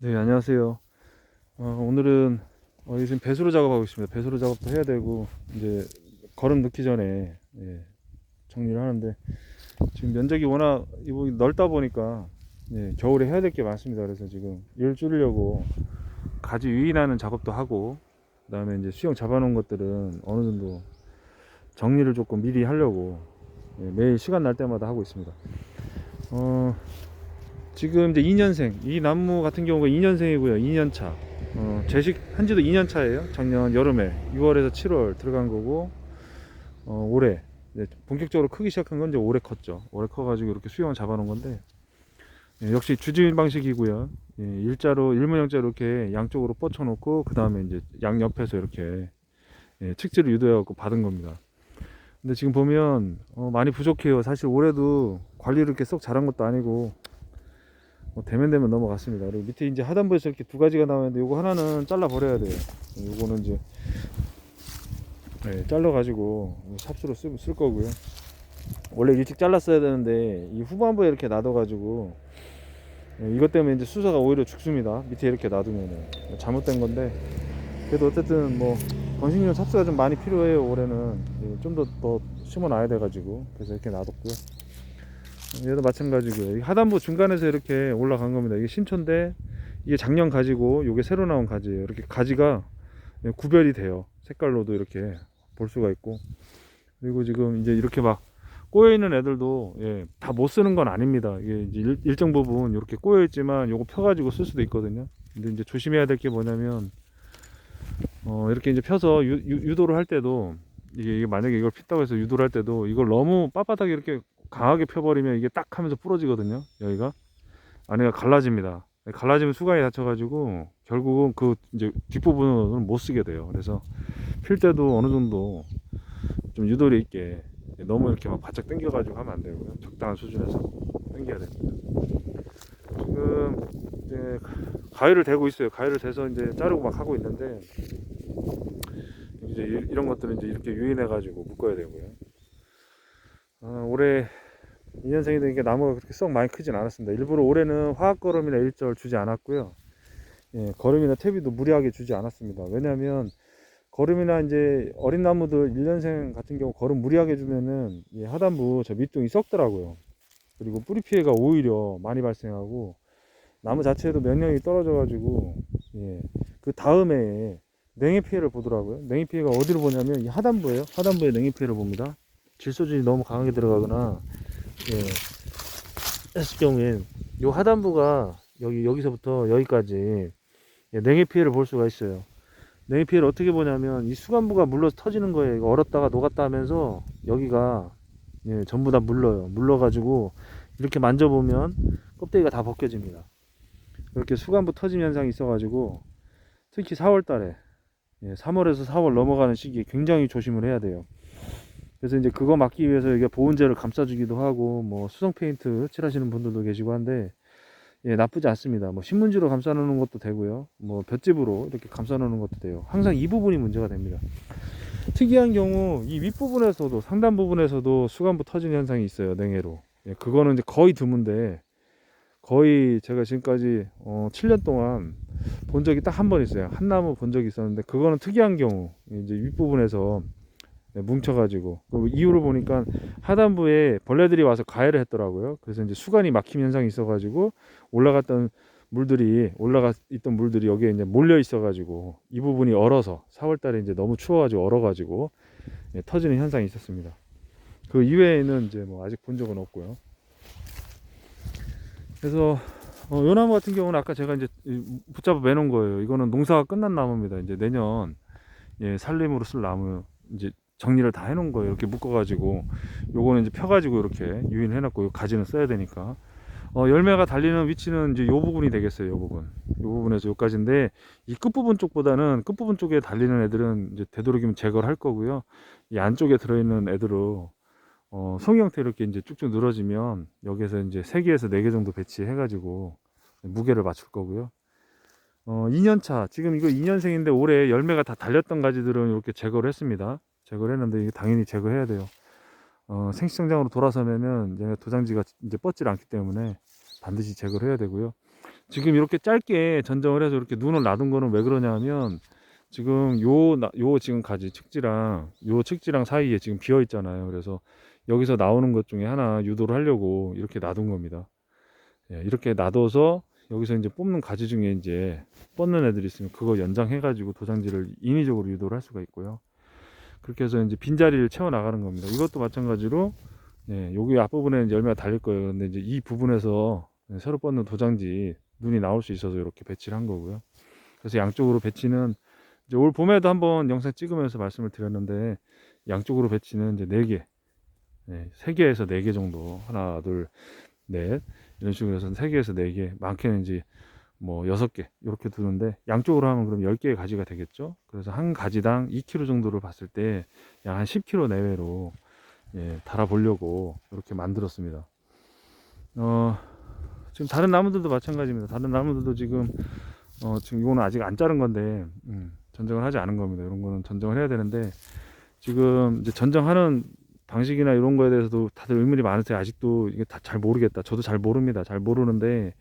네, 안녕하세요. 오늘은 지금 배수로 작업하고 있습니다. 배수로 작업도 해야 되고 이제 거름 넣기 전에 정리를 하는데 지금 면적이 워낙 이거 넓다 보니까 겨울에 해야 될 게 많습니다. 그래서 지금 일 줄이려고 가지 유인하는 작업도 하고 그다음에 이제 수영 잡아놓은 것들은 어느 정도 정리를 조금 미리 하려고 매일 시간 날 때마다 하고 있습니다. 지금 이제 2년생, 이 나무 같은 경우가 2년생이고요. 2년차. 재식한 지도 2년차예요. 작년 여름에 6월에서 7월 들어간 거고, 올해 이제 본격적으로 크기 시작한 건 이제 올해 컸죠. 올해 커가지고 이렇게 수영을 잡아놓은 건데, 역시 주진 방식이고요. 일자로, 일문형자로 이렇게 양쪽으로 뻗쳐놓고, 그 다음에 이제 양 옆에서 이렇게 측지를 유도해갖고 받은 겁니다. 근데 지금 보면 많이 부족해요. 사실 올해도 관리를 이렇게 썩 잘한 것도 아니고, 되면 넘어갔습니다. 그리고 밑에 이제 하단부에서 이렇게 두 가지가 나오는데 요거 하나는 잘라 버려야 돼요. 요거는 이제 잘라 가지고 삽수로 쓸 거고요. 원래 일찍 잘랐어야 되는데 이 후반부에 이렇게 놔둬 가지고 이것 때문에 이제 수사가 오히려 죽습니다. 밑에 이렇게 놔두면은 잘못된 건데, 그래도 어쨌든 뭐 번식용 삽수가 좀 많이 필요해요. 올해는 좀 더 심어 놔야 돼 가지고, 그래서 이렇게 놔뒀고요. 얘도 마찬가지고요. 이 하단부 중간에서 이렇게 올라간 겁니다. 이게 신초인데 이게 작년 가지고 이게 새로 나온 가지예요. 이렇게 가지가 구별이 돼요. 색깔로도 이렇게 볼 수가 있고, 그리고 지금 이제 이렇게 막 꼬여 있는 애들도 다 못 쓰는 건 아닙니다. 이게 이제 일정 부분 이렇게 꼬여 있지만 요거 펴가지고 쓸 수도 있거든요. 근데 이제 조심해야 될 게 뭐냐면 이렇게 이제 펴서 유도를 할 때도 이게 만약에 이걸 핀다고 해서 유도를 할 때도 이걸 너무 빳빳하게 이렇게 강하게 펴버리면 이게 딱 하면서 부러지거든요. 여기가 안에가 갈라집니다. 갈라지면 수강이 닫혀가지고 결국은 그 이제 뒷부분은 못 쓰게 돼요. 그래서 필 때도 어느 정도 좀 유도리 있게, 너무 이렇게 막 바짝 당겨가지고 하면 안 되고요. 적당한 수준에서 당겨야 됩니다. 지금 이제 가위를 대고 있어요. 가위를 대서 이제 자르고 막 하고 있는데, 이제 이런 것들은 이제 이렇게 유인해가지고 묶어야 되고요. 올해 2년생이 되니까 나무가 그렇게 썩 많이 크진 않았습니다. 일부러 올해는 화학 거름이나 일절 주지 않았고요. 거름이나 퇴비도 무리하게 주지 않았습니다. 왜냐하면 거름이나 이제 어린 나무들 1년생 같은 경우 거름 무리하게 주면은 하단부 저 밑둥이 썩더라고요. 그리고 뿌리 피해가 오히려 많이 발생하고 나무 자체에도 면역이 떨어져 가지고 그 다음에 냉해 피해를 보더라고요. 냉해 피해가 어디로 보냐면 이 하단부에요. 하단부에 냉해 피해를 봅니다. 질소질이 너무 강하게 들어가거나 했을 경우엔 요 하단부가 여기서부터 여기까지 냉해 피해를 볼 수가 있어요. 냉해 피해를 어떻게 보냐면 이 수간부가 물러서 터지는 거예요. 이거 얼었다가 녹았다 하면서 여기가 전부 다 물러요. 물러가지고 이렇게 만져보면 껍데기가 다 벗겨집니다. 이렇게 수간부 터짐 현상이 있어가지고 특히 4월 달에 3월에서 4월 넘어가는 시기에 굉장히 조심을 해야 돼요. 그래서 이제 그거 막기 위해서 이게 보온재를 감싸주기도 하고 뭐 수성 페인트 칠하시는 분들도 계시고 한데 나쁘지 않습니다. 뭐 신문지로 감싸 놓는 것도 되고요. 뭐 볏짚으로 이렇게 감싸 놓는 것도 돼요. 항상 이 부분이 문제가 됩니다. 특이한 경우 이 윗부분에서도 상단 부분에서도 수간부 터지는 현상이 있어요. 냉해로. 그거는 이제 거의 드문데, 거의 제가 지금까지 7년 동안 본 적이 딱 한 번 있어요. 한 나무 본 적이 있었는데, 그거는 특이한 경우 이제 윗부분에서 뭉쳐가지고, 그 이유를 보니까 하단부에 벌레들이 와서 가해를 했더라고요. 그래서 이제 수간이 막힘 현상이 있어가지고 올라가 있던 물들이 여기에 이제 몰려 있어가지고 이 부분이 얼어서 4월달에 이제 너무 추워가지고 얼어가지고 터지는 현상이 있었습니다. 그 이외에는 이제 뭐 아직 본 적은 없고요. 그래서 요 나무 같은 경우는 아까 제가 이제 붙잡아 매놓은 거예요. 이거는 농사가 끝난 나무입니다. 이제 내년 살림으로 쓸 나무 이제 정리를 다 해놓은 거예요. 이렇게 묶어가지고 요거는 이제 펴가지고 이렇게 유인해놨고, 요 가지는 써야 되니까 열매가 달리는 위치는 이제 요 부분이 되겠어요. 요 부분에서 요까지인데, 이 끝부분 쪽보다는 끝부분 쪽에 달리는 애들은 이제 되도록이면 제거를 할 거고요. 이 안쪽에 들어있는 애들로 송이 형태로 이렇게 이제 쭉쭉 늘어지면 여기에서 이제 3개에서 4개 정도 배치해가지고 무게를 맞출 거고요. 2년차, 지금 이거 2년생인데 올해 열매가 다 달렸던 가지들은 이렇게 제거를 했습니다. 제거를 했는데 이게 당연히 제거해야 돼요. 생시정장으로 돌아서면은 얘가 도장지가 이제 뻗질 않기 때문에 반드시 제거를 해야 되고요. 지금 이렇게 짧게 전정을 해서 이렇게 눈을 놔둔 거는 왜 그러냐면 지금 요 지금 가지 측지랑 요 측지랑 사이에 지금 비어 있잖아요. 그래서 여기서 나오는 것 중에 하나 유도를 하려고 이렇게 놔둔 겁니다. 예, 이렇게 놔둬서 여기서 이제 뽑는 가지 중에 이제 뻗는 애들이 있으면 그거 연장해 가지고 도장지를 인위적으로 유도를 할 수가 있고요. 그렇게 해서 이제 빈자리를 채워 나가는 겁니다. 이것도 마찬가지로 예, 여기 앞부분에 이제 열매가 달릴 거예요. 근데 이제 이 부분에서 새로 뻗는 도장지 눈이 나올 수 있어서 이렇게 배치를 한 거고요. 그래서 양쪽으로 배치는 이제 올 봄에도 한번 영상 찍으면서 말씀을 드렸는데 양쪽으로 배치는 이제 4개, 네, 3개에서 4개 정도 하나, 둘, 넷 이런 식으로 해서 3개에서 4개, 많게는 이제 뭐 6개 이렇게 두는데 양쪽으로 하면 그럼 10개의 가지가 되겠죠. 그래서 한 가지당 2kg 정도를 봤을 때 약 한 10kg 내외로 예, 달아 보려고 이렇게 만들었습니다. 지금 다른 나무들도 마찬가지입니다. 다른 나무들도 지금 이거는 아직 안 자른 건데 전정을 하지 않은 겁니다. 이런 거는 전정을 해야 되는데 지금 이제 전정하는 방식이나 이런 거에 대해서도 다들 의문이 많으세요. 아직도 이게 다 잘 모르겠다. 저도 잘 모릅니다. 잘 모르는데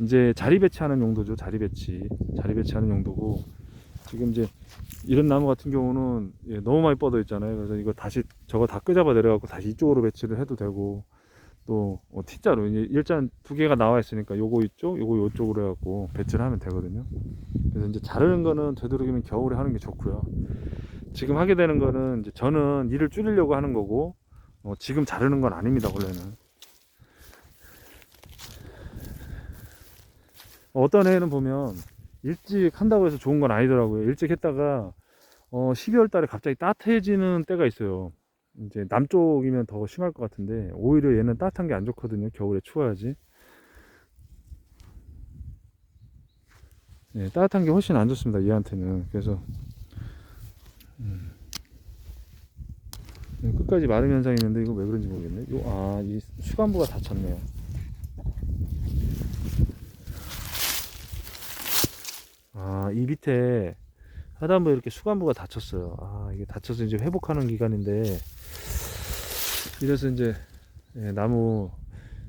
이제 자리 배치하는 용도죠. 자리 배치하는 용도고 지금 이제 이런 나무 같은 경우는 예, 너무 많이 뻗어 있잖아요. 그래서 이거 다시 저거 다 끄잡아 내려갖고 다시 이쪽으로 배치를 해도 되고 또 T자로 이제 일단 2개가 나와 있으니까 요거 이쪽, 요거 요쪽으로 해갖고 배치를 하면 되거든요. 그래서 이제 자르는 거는 되도록이면 겨울에 하는 게 좋고요. 지금 하게 되는 거는 이제 저는 일을 줄이려고 하는 거고 지금 자르는 건 아닙니다. 원래는 어떤 해에는 보면 일찍 한다고 해서 좋은 건 아니더라고요. 일찍 했다가 12월 달에 갑자기 따뜻해지는 때가 있어요. 이제 남쪽이면 더 심할 것 같은데 오히려 얘는 따뜻한 게 안 좋거든요. 겨울에 추워야지. 예, 따뜻한 게 훨씬 안 좋습니다. 얘한테는. 그래서 끝까지 마름 현상이 있는데 이거 왜 그런지 모르겠네. 이 수간부가 닫혔네요. 이 밑에 하단부에 이렇게 수간부가 닫혔어요. 이게 닫혀서 이제 회복하는 기간인데 이래서 이제 예, 나무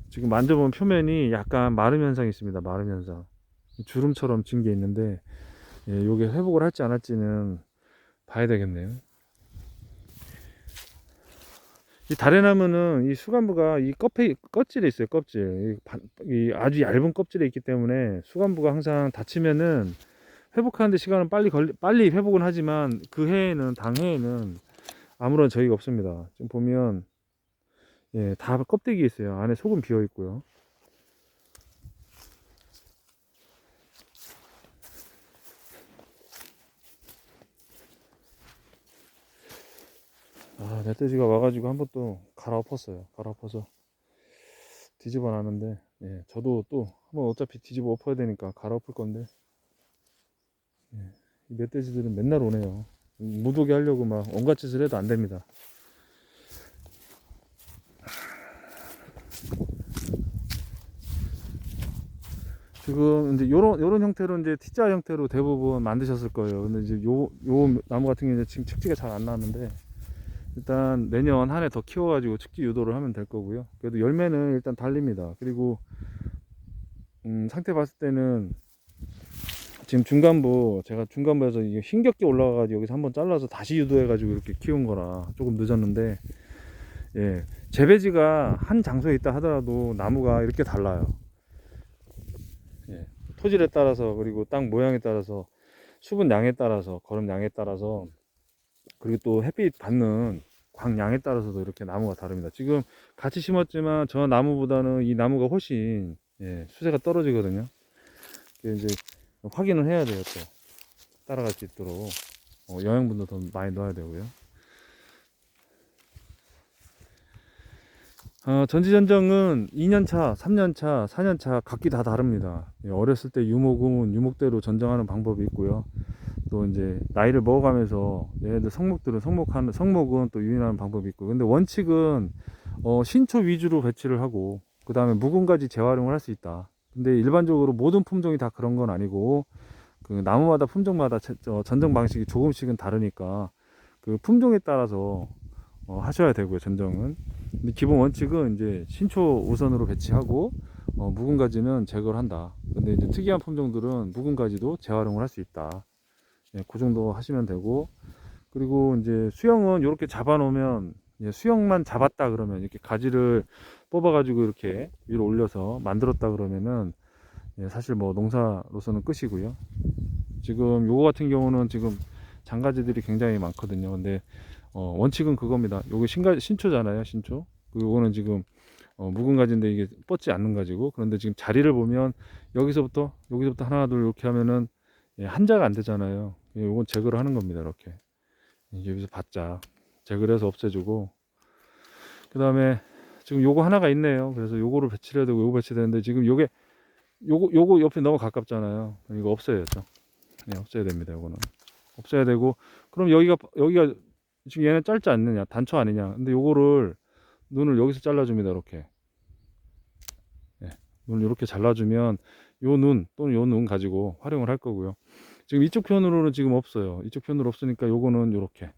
지금 만져보면 표면이 약간 마름 현상이 있습니다. 마름 현상. 주름처럼 진 게 있는데 예, 요게 회복을 할지 안 할지는 봐야 되겠네요. 이 다래나무는 이 수간부가 이 껍질에 있어요. 껍질. 이 아주 얇은 껍질에 있기 때문에 수간부가 항상 닫히면은 회복하는데 시간은 빨리 회복은 하지만 그 해에는 당해에는 아무런 저희가 없습니다. 지금 보면 예, 다 껍데기 있어요. 안에 속은 비어 있고요. 멧돼지가 와가지고 한번 또 갈아엎었어요. 갈아엎어서 뒤집어 놨는데 예, 저도 또 한번 어차피 뒤집어 엎어야 되니까 갈아엎을 건데 예, 이 멧돼지들은 맨날 오네요. 못 오게 하려고 막 온갖 짓을 해도 안 됩니다. 지금 이제 요런 형태로 이제 T자 형태로 대부분 만드셨을 거예요. 근데 이제 요 나무 같은 경우는 지금 측지가 잘 안 나왔는데 일단 내년 한 해 더 키워가지고 측지 유도를 하면 될 거고요. 그래도 열매는 일단 달립니다. 그리고 상태 봤을 때는 지금 제가 중간부에서 이게 힘겹게 올라가가지고 여기서 한번 잘라서 다시 유도해가지고 이렇게 키운 거라 조금 늦었는데 예, 재배지가 한 장소에 있다 하더라도 나무가 이렇게 달라요. 예, 토질에 따라서 그리고 땅 모양에 따라서 수분 양에 따라서 거름 양에 따라서 그리고 또 햇빛 받는 광양에 따라서도 이렇게 나무가 다릅니다. 지금 같이 심었지만 저 나무보다는 이 나무가 훨씬 예, 수세가 떨어지거든요. 이제 확인을 해야 돼요. 또 따라갈 수 있도록 영양분도 더 많이 넣어야 되고요. 전지전정은 2년차, 3년차, 4년차 각기 다 다릅니다. 예, 어렸을 때 유목은 유목대로 전정하는 방법이 있고요. 또 이제 나이를 먹어가면서 얘네들 성목은 또 유인하는 방법이 있고, 근데 원칙은 신초 위주로 배치를 하고 그 다음에 묵은가지 재활용을 할 수 있다. 근데 일반적으로 모든 품종이 다 그런 건 아니고 그 나무마다 품종마다 전정 방식이 조금씩은 다르니까 그 품종에 따라서 하셔야 되고요. 전정은. 근데 기본 원칙은 이제 신초 우선으로 배치하고 묵은 가지는 제거를 한다. 근데 이제 특이한 품종들은 묵은 가지도 재활용을 할 수 있다. 예, 그 정도 하시면 되고, 그리고 이제 수영은 이렇게 잡아 놓으면, 예, 수영만 잡았다 그러면 이렇게 가지를 뽑아 가지고 이렇게 위로 올려서 만들었다 그러면은, 예, 사실 뭐 농사로서는 끝이고요. 지금 요거 같은 경우는 지금 장가지들이 굉장히 많거든요. 근데 원칙은 그겁니다. 요거 신초잖아요, 신초. 요거는 지금 묵은 가지인데 이게 뻗지 않는 가지고, 그런데 지금 자리를 보면 여기서부터 하나 둘 이렇게 하면은, 예, 한자가 안 되잖아요. 예, 요건 제거를 하는 겁니다. 이렇게 여기서 바짝 제거를 해서 없애주고, 그 다음에 지금 요거 하나가 있네요. 그래서 요거를 배치를 해야 되고 요거 배치되는데, 지금 요거 옆에 너무 가깝잖아요. 이거 없애야죠. 네, 없애야 됩니다. 요거는 없애야 되고, 그럼 여기가 지금 얘는 짧지 않느냐, 단초 아니냐. 근데 요거를 눈을 여기서 잘라줍니다. 이렇게, 예, 눈을 이렇게 잘라주면 요 눈 또는 요 눈 가지고 활용을 할 거고요. 지금 이쪽 편으로는 지금 없어요. 이쪽 편으로 없으니까 요거는 요렇게,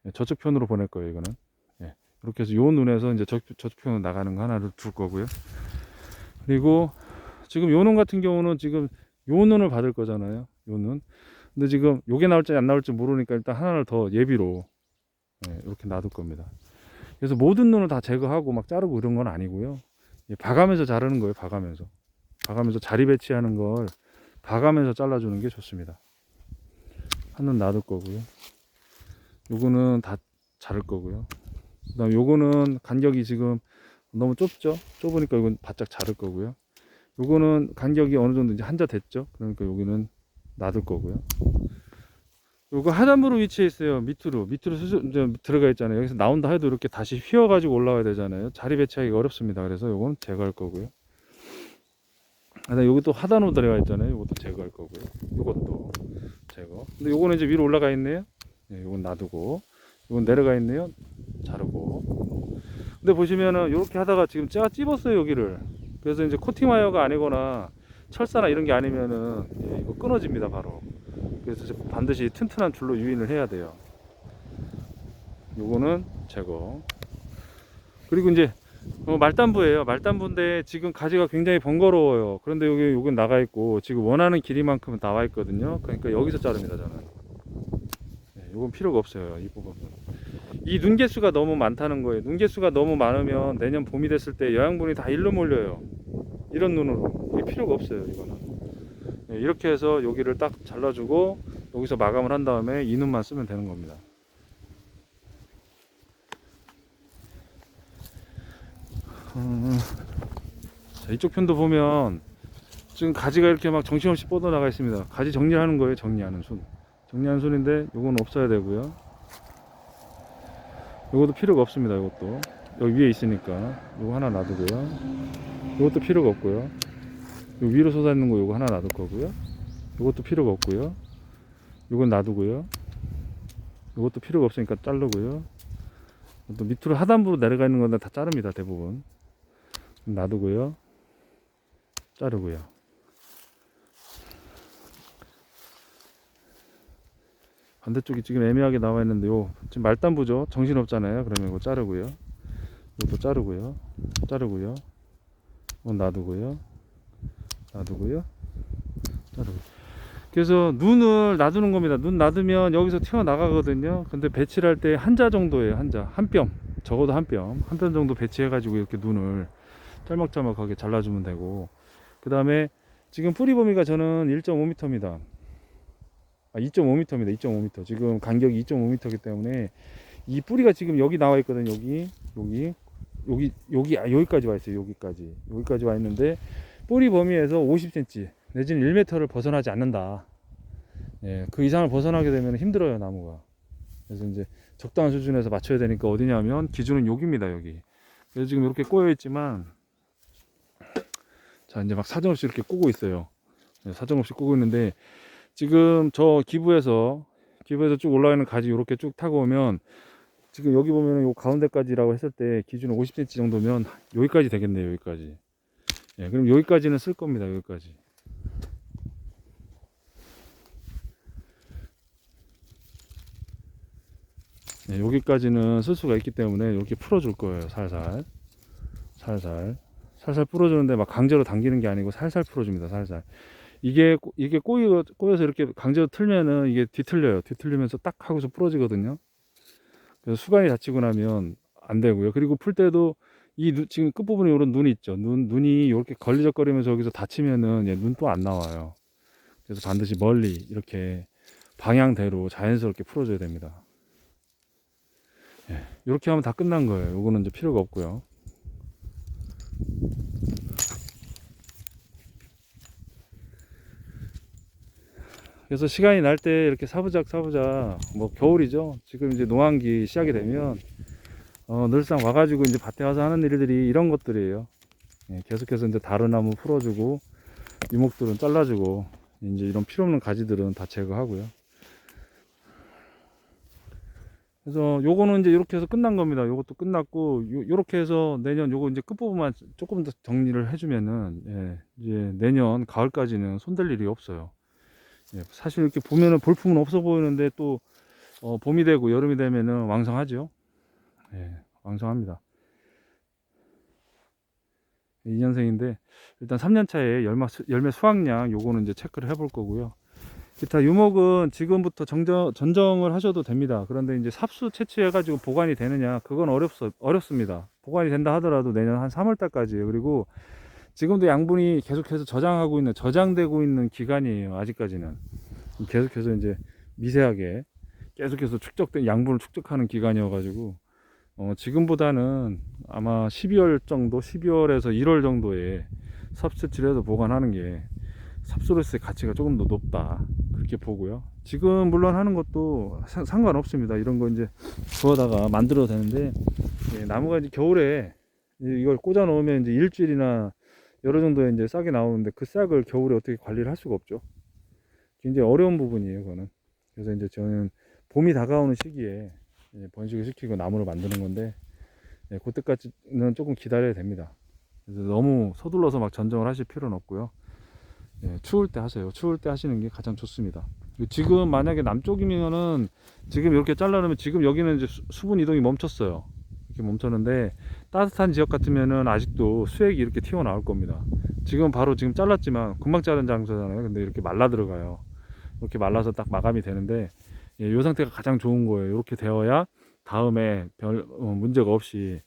예, 저쪽 편으로 보낼 거예요. 이거는, 예, 이렇게 해서 요 눈에서 이제 저쪽 편으로 나가는 거 하나를 둘 거고요. 그리고 지금 요 눈 같은 경우는 지금 요 눈을 받을 거잖아요. 요 눈. 근데 지금 요게 나올지 안 나올지 모르니까 일단 하나를 더 예비로, 예, 이렇게 놔둘 겁니다. 그래서 모든 눈을 다 제거하고 막 자르고 이런 건 아니고요. 예, 봐가면서 자르는 거예요. 봐가면서 자리 배치하는 걸 봐가면서 잘라주는 게 좋습니다. 한 눈 놔둘 거고요. 요거는 다 자를 거고요. 그 다음 요거는 간격이 지금 너무 좁으니까 이건 바짝 자를 거고요. 요거는 간격이 어느 정도 이제 한자 됐죠. 그러니까 여기는 놔둘 거고요. 요거 하단부로 위치해 있어요. 밑으로 이제 들어가 있잖아요. 여기서 나온다 해도 이렇게 다시 휘어 가지고 올라와야 되잖아요. 자리 배치하기가 어렵습니다. 그래서 요건 제거할 거고요. 여기 또 하단으로 들어가 있잖아요. 요것도 제거할 거고요. 요것도 제거. 근데 요거는 이제 위로 올라가 있네요. 네, 요건 놔두고, 요건 내려가 있네요. 자르고. 근데 보시면은 요렇게 하다가 지금 제가 찝었어요, 여기를. 그래서 이제 코팅 와이어가 아니거나 철사나 이런 게 아니면은, 예, 이거 끊어집니다, 바로. 그래서 반드시 튼튼한 줄로 유인을 해야 돼요. 요거는 제거. 그리고 이제 말단부예요. 말단부인데 지금 가지가 굉장히 번거로워요. 그런데 요건 나가 있고 지금 원하는 길이만큼은 나와 있거든요. 그러니까 여기서 자릅니다, 저는. 네, 요건 필요가 없어요, 이 부분은. 이 눈개수가 너무 많다는 거예요. 눈개수가 너무 많으면 내년 봄이 됐을 때 영양분이 다 일로 몰려요. 이런 눈으로. 이게 필요가 없어요, 이거는. 네, 이렇게 해서 여기를 딱 잘라주고 여기서 마감을 한 다음에 이 눈만 쓰면 되는 겁니다. 자, 이쪽 편도 보면 지금 가지가 이렇게 막 정신없이 뻗어나가 있습니다. 가지 정리하는 거예요. 정리하는 손인데 요건 없어야 되고요. 요것도 필요가 없습니다. 요것도 여기 위에 있으니까 요거 하나 놔두고요. 요것도 필요가 없고요. 요 위로 솟아있는 거 요거 하나 놔둘 거고요. 요것도 필요가 없고요. 요건 놔두고요. 요것도 필요가 없으니까 자르고요. 또 밑으로 하단부로 내려가 있는 건데 다 자릅니다. 대부분 놔두고요. 자르고요. 반대쪽이 지금 애매하게 나와 있는데 요 지금 말단부죠. 정신 없잖아요. 그러면 이거 자르고요. 이것도 자르고요. 이건 놔두고요. 자르고요. 그래서 눈을 놔두는 겁니다. 눈 놔두면 여기서 튀어나가거든요. 근데 배치를 할 때 한자 정도예요. 한 뼘, 적어도 한 뼘 정도 배치해 가지고 이렇게 눈을 짤막짤막하게 잘라주면 되고, 그 다음에 지금 뿌리 범위가 저는 1.5m입니다. 2.5m입니다. 2.5m. 지금 간격이 2.5m이기 때문에 이 뿌리가 지금 여기 나와 있거든요. 여기까지 와 있어요. 여기까지 와 있는데 뿌리 범위에서 50cm 내지는 1m를 벗어나지 않는다. 예, 그 이상을 벗어나게 되면 힘들어요, 나무가. 그래서 이제 적당한 수준에서 맞춰야 되니까 어디냐면 기준은 여기입니다, 여기. 그래서 지금 이렇게 꼬여 있지만, 자, 이제 막 사정없이 이렇게 꼬고 있어요. 예, 사정없이 꼬고 있는데 지금 저 기부에서 쭉 올라가는 가지 이렇게 쭉 타고 오면 지금 여기 보면은 요 가운데까지라고 했을 때 기준은 50cm 정도면 여기까지 되겠네요, 여기까지. 예, 그럼 여기까지는 쓸 겁니다, 여기까지. 예, 여기까지는 쓸 수가 있기 때문에 이렇게 풀어줄 거예요, 살살. 살살 풀어주는데 막 강제로 당기는 게 아니고 살살 풀어줍니다. 살살. 이게 꼬여서 이렇게 강제로 틀면은 이게 뒤틀려요. 뒤틀리면서 딱 하고서 부러지거든요. 그래서 수간이 다치고 나면 안 되고요. 그리고 풀 때도 지금 끝부분에 이런 눈이 있죠. 눈이 이렇게 걸리적거리면서 여기서 다치면은 눈 또 안 나와요. 그래서 반드시 멀리 이렇게 방향대로 자연스럽게 풀어줘야 됩니다. 예, 이렇게 하면 다 끝난 거예요. 요거는 이제 필요가 없고요. 그래서 시간이 날 때 이렇게 사부작 뭐 겨울이죠. 지금 이제 농한기 시작이 되면 늘상 와가지고 이제 밭에 와서 하는 일들이 이런 것들이에요. 예, 계속해서 이제 다른 나무 풀어주고 유목들은 잘라주고 이제 이런 필요없는 가지들은 다 제거하고요. 그래서 요거는 이제 이렇게 해서 끝난 겁니다. 요것도 끝났고 요렇게 해서 내년 요거 이제 끝부분만 조금 더 정리를 해주면은 예, 이제 내년 가을까지는 손댈 일이 없어요. 예, 사실 이렇게 보면은 볼품은 없어 보이는데 또 봄이 되고 여름이 되면은 왕성하죠. 예, 왕성합니다. 2년생인데 일단 3년차에 열매 수확량 요거는 이제 체크를 해볼 거고요. 기타 유목은 지금부터 전정을 하셔도 됩니다. 그런데 이제 삽수 채취해 가지고 보관이 되느냐 그건 어렵습니다. 보관이 된다 하더라도 내년 한 3월 달까지예요. 그리고 지금도 양분이 계속해서 저장되고 있는 기간이에요. 아직까지는 계속해서 이제 미세하게 계속해서 양분을 축적하는 기간이어 가지고 지금보다는 아마 12월에서 1월 정도에 삽수치를 해서 보관하는 게 삽수로서의 가치가 조금 더 높다 그렇게 보고요. 지금 물론 하는 것도 상관없습니다. 이런 거 이제 구워다가 만들어도 되는데 나무가 이제 겨울에 이걸 꽂아 놓으면 이제 일주일이나 여러 정도에 이제 싹이 나오는데 그 싹을 겨울에 어떻게 관리를 할 수가 없죠. 굉장히 어려운 부분이에요, 그거는. 그래서 이제 저는 봄이 다가오는 시기에 번식을 시키고 나무를 만드는 건데 그때까지는 조금 기다려야 됩니다. 그래서 너무 서둘러서 막 전정을 하실 필요는 없고요. 추울 때 하세요. 추울 때 하시는 게 가장 좋습니다. 지금 만약에 남쪽이면은 지금 이렇게 잘라놓으면 지금 여기는 이제 수분 이동이 멈췄어요. 이렇게 멈췄는데 따뜻한 지역 같으면은 아직도 수액이 이렇게 튀어나올 겁니다. 지금 바로 지금 잘랐지만 금방 자른 장소잖아요. 근데 이렇게 말라 들어가요. 이렇게 말라서 딱 마감이 되는데 이 상태가 가장 좋은 거예요. 이렇게 되어야 다음에 별 문제가 없이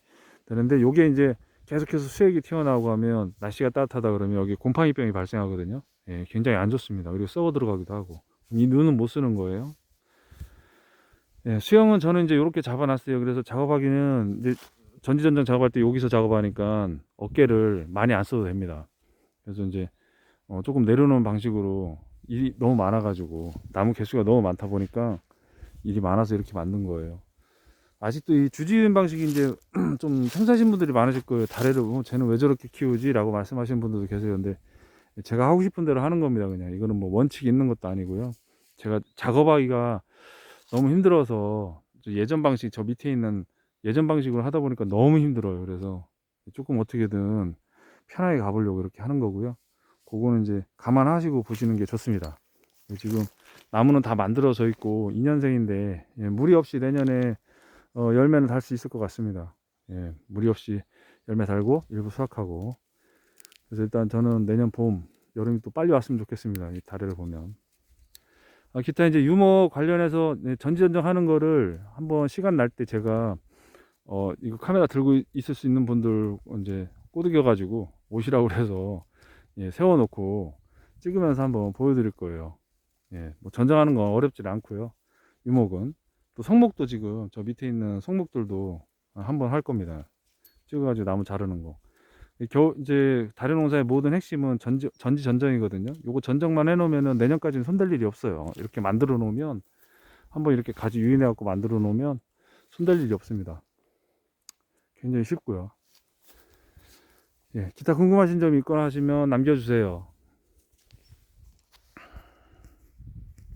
되는데 요게 이제 계속해서 수액이 튀어나오고 하면 날씨가 따뜻하다 그러면 여기 곰팡이병이 발생하거든요. 굉장히 안 좋습니다. 그리고 썩어 들어가기도 하고 이 눈은 못 쓰는 거예요. 수영은 저는 이제 이렇게 잡아놨어요. 그래서 작업하기는 이제 전지전장 작업할 때 여기서 작업하니까 어깨를 많이 안 써도 됩니다. 그래서 이제 조금 내려놓은 방식으로 일이 너무 많아가지고 나무 개수가 너무 많다 보니까 일이 많아서 이렇게 만든 거예요. 아직도 이 주지은 방식이 이제 좀 생사신 분들이 많으실 거예요. 다래를 보면 쟤는 왜 저렇게 키우지? 라고 말씀하시는 분들도 계세요. 근데 제가 하고 싶은 대로 하는 겁니다. 그냥 이거는 뭐 원칙이 있는 것도 아니고요. 제가 작업하기가 너무 힘들어서 저 밑에 있는 예전 방식으로 하다 보니까 너무 힘들어요. 그래서 조금 어떻게든 편하게 가보려고 이렇게 하는 거고요. 그거는 이제 감안하시고 보시는 게 좋습니다. 지금 나무는 다 만들어져 있고 2년생인데 무리 없이 내년에 열매는 달 수 있을 것 같습니다. 무리 없이 열매 달고 일부 수확하고. 그래서 일단 저는 내년 봄, 여름이 또 빨리 왔으면 좋겠습니다. 이 다리를 보면. 기타 이제 유목 관련해서 전지전정 하는 거를 한번 시간 날 때 제가 이거 카메라 들고 있을 수 있는 분들 이제 꼬드겨 가지고 오시라고 그래서 세워놓고 찍으면서 한번 보여드릴 거예요. 뭐 전정하는 건 어렵지 않고요. 유목은 또 성목도 지금 저 밑에 있는 성목들도 한번 할 겁니다. 찍어가지고 나무 자르는 거. 이제 다른 농사의 모든 핵심은 전지전정이거든요. 요거 전정만 해놓으면은 내년까지는 손댈 일이 없어요. 이렇게 만들어 놓으면 한번 이렇게 가지 유인해 갖고 만들어 놓으면 손댈 일이 없습니다. 굉장히 쉽고요. 기타 궁금하신 점이 있거나 하시면 남겨주세요.